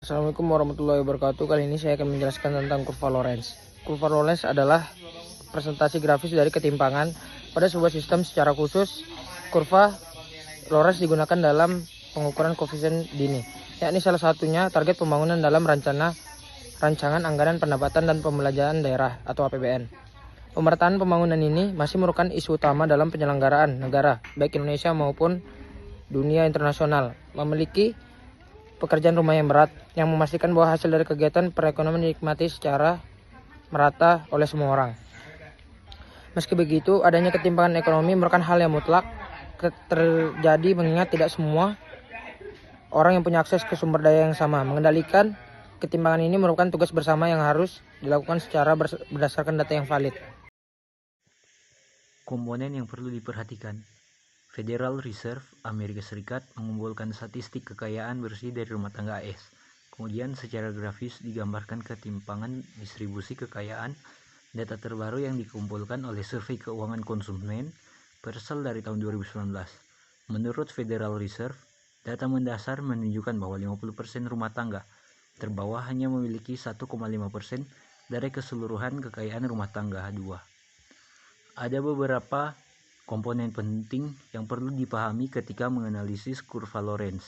Assalamualaikum warahmatullahi wabarakatuh. Kali ini saya akan menjelaskan tentang kurva Lorenz. Kurva Lorenz adalah presentasi grafis dari ketimpangan pada sebuah sistem. Secara khusus, kurva Lorenz digunakan dalam pengukuran koefisien dini, yakni salah satunya target pembangunan dalam rancangan anggaran pendapatan dan pembelanjaan daerah atau APBN. Pemerataan pembangunan ini masih merupakan isu utama dalam penyelenggaraan negara, baik Indonesia maupun dunia internasional. Memiliki pekerjaan rumah yang berat, yang memastikan bahwa hasil dari kegiatan perekonomian dinikmati secara merata oleh semua orang. Meski begitu, adanya ketimpangan ekonomi merupakan hal yang mutlak terjadi mengingat tidak semua orang yang punya akses ke sumber daya yang sama. Mengendalikan ketimpangan ini merupakan tugas bersama yang harus dilakukan secara berdasarkan data yang valid. Komponen yang perlu diperhatikan. Federal Reserve Amerika Serikat mengumpulkan statistik kekayaan bersih dari rumah tangga AS. Kemudian secara grafis digambarkan ketimpangan distribusi kekayaan. Data terbaru yang dikumpulkan oleh Survei Keuangan Konsumen Persel dari tahun 2019. Menurut Federal Reserve, data mendasar menunjukkan bahwa 50% rumah tangga terbawah hanya memiliki 1,5% dari keseluruhan kekayaan rumah tangga 2. Ada beberapa komponen penting yang perlu dipahami ketika menganalisis kurva Lorenz.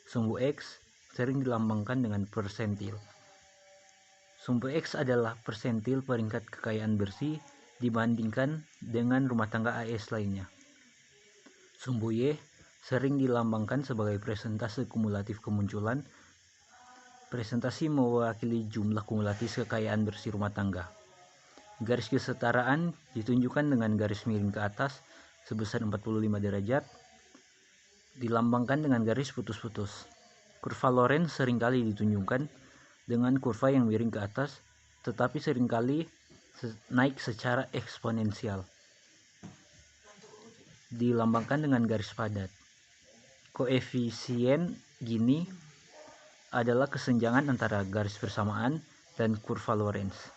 Sumbu X sering dilambangkan dengan persentil. Sumbu X adalah persentil peringkat kekayaan bersih dibandingkan dengan rumah tangga AS lainnya. Sumbu Y sering dilambangkan sebagai persentase kumulatif kemunculan. Presentasi mewakili jumlah kumulatif kekayaan bersih rumah tangga. Garis kesetaraan ditunjukkan dengan garis miring ke atas sebesar 45 derajat, dilambangkan dengan garis putus-putus. Kurva Lorenz seringkali ditunjukkan dengan kurva yang miring ke atas, tetapi seringkali naik secara eksponensial. Dilambangkan dengan garis padat. Koefisien Gini adalah kesenjangan antara garis persamaan dan kurva Lorenz.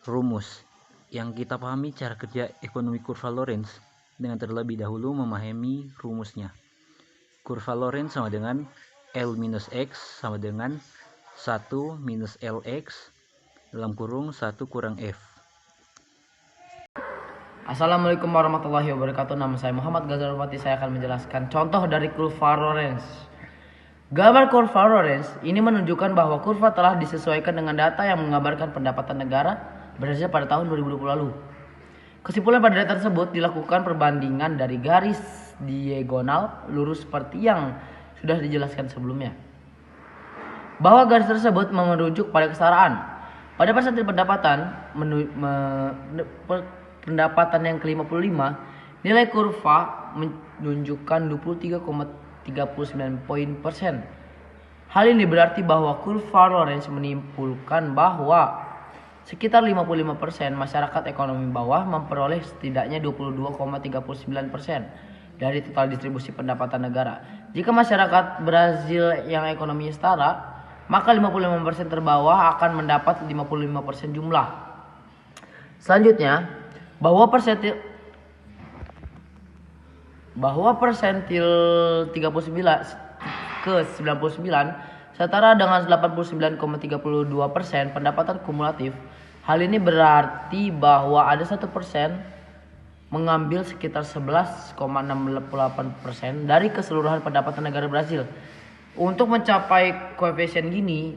Rumus yang kita pahami cara kerja ekonomi kurva Lorenz dengan terlebih dahulu memahami rumusnya. Kurva Lorenz sama dengan L minus X sama dengan 1 minus LX dalam kurung 1 kurang F. Assalamualaikum warahmatullahi wabarakatuh. Nama saya Muhammad Ghazal. Saya akan menjelaskan contoh dari kurva Lorenz. Gambar kurva Lorenz ini menunjukkan bahwa kurva telah disesuaikan dengan data yang menggambarkan pendapatan negara berdasarkan pada tahun 2020 lalu. Kesimpulan pada data tersebut dilakukan perbandingan dari garis diagonal lurus seperti yang sudah dijelaskan sebelumnya. Bahwa garis tersebut merujuk pada kesetaraan. Pada persentil pendapatan pendapatan yang ke-55, nilai kurva menunjukkan 23,39 poin persen. Hal ini berarti bahwa kurva Lorenz menyimpulkan bahwa sekitar 55% masyarakat ekonomi bawah memperoleh setidaknya 22,39% dari total distribusi pendapatan negara. Jika masyarakat Brazil yang ekonominya setara, maka 55% terbawah akan mendapat 55% jumlah. Selanjutnya, bahwa persentil 39 ke 99 setara dengan 89,32% pendapatan kumulatif. Hal ini berarti bahwa ada 1% mengambil sekitar 11,68% dari keseluruhan pendapatan negara Brazil. Untuk mencapai koefisien Gini,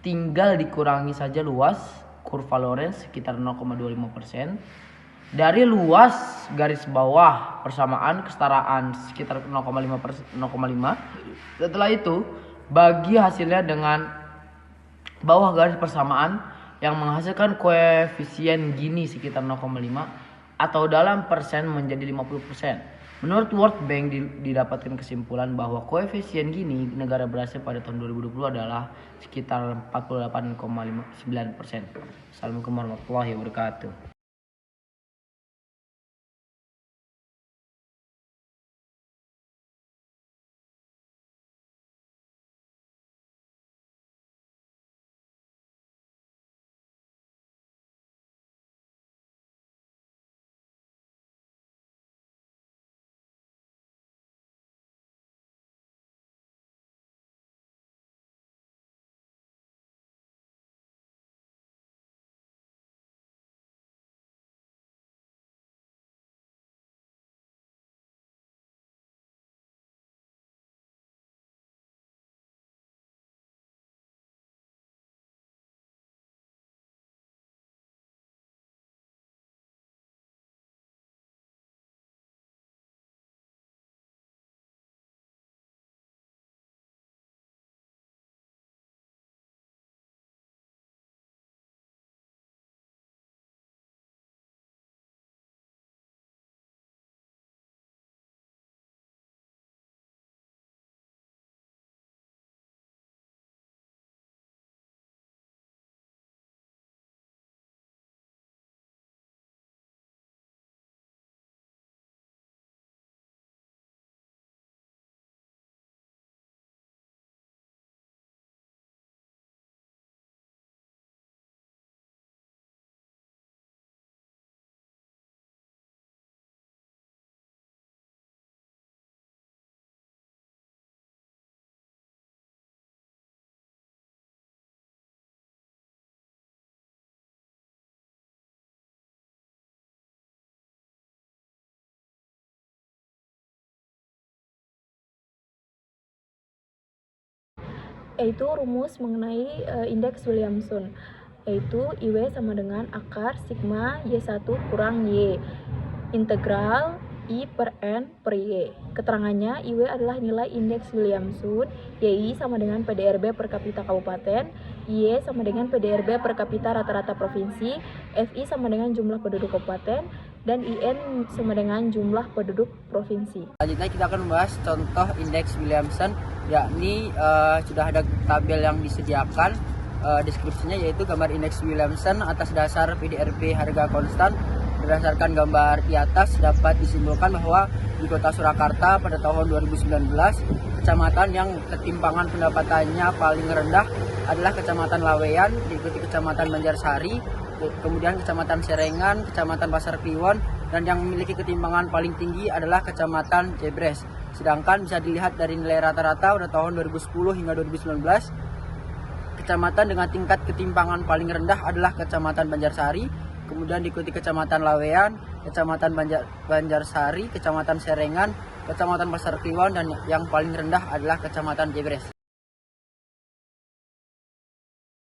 tinggal dikurangi saja luas kurva Lorenz sekitar 0,25%. Dari luas garis bawah persamaan kesetaraan sekitar 0,5. Setelah itu bagi hasilnya dengan bawah garis persamaan yang menghasilkan koefisien Gini sekitar 0,5 atau dalam persen menjadi 50%. Menurut World Bank didapatkan kesimpulan bahwa koefisien Gini negara Brazil pada tahun 2020 adalah sekitar 48,9%. Assalamualaikum warahmatullahi wabarakatuh. yaitu rumus mengenai indeks Williamson, yaitu IW sama dengan akar sigma Y1 kurang Y integral I per N per Y. Keterangannya, IW adalah nilai indeks Williamson, YI sama dengan PDRB per kapita kabupaten, Y sama dengan PDRB per kapita rata-rata provinsi, FI sama dengan jumlah penduduk kabupaten, dan IN sama dengan jumlah penduduk provinsi. Selanjutnya kita akan membahas contoh indeks Williamson, yakni sudah ada tabel yang disediakan deskripsinya, yaitu gambar indeks Williamson atas dasar PDRB harga konstan. Berdasarkan gambar di atas dapat disimpulkan bahwa di Kota Surakarta pada tahun 2019 kecamatan yang ketimpangan pendapatannya paling rendah adalah Kecamatan Laweyan, diikuti Kecamatan Banjarsari, kemudian Kecamatan Serengan, Kecamatan Pasar Kliwon, dan yang memiliki ketimpangan paling tinggi adalah Kecamatan Jebres. Sedangkan bisa dilihat dari nilai rata-rata pada tahun 2010 hingga 2019, kecamatan dengan tingkat ketimpangan paling rendah adalah Kecamatan Banjarsari, kemudian diikuti Kecamatan Laweyan, Kecamatan Banjarsari, Kecamatan Serengan, Kecamatan Pasar Kliwon, dan yang paling rendah adalah Kecamatan Jebres.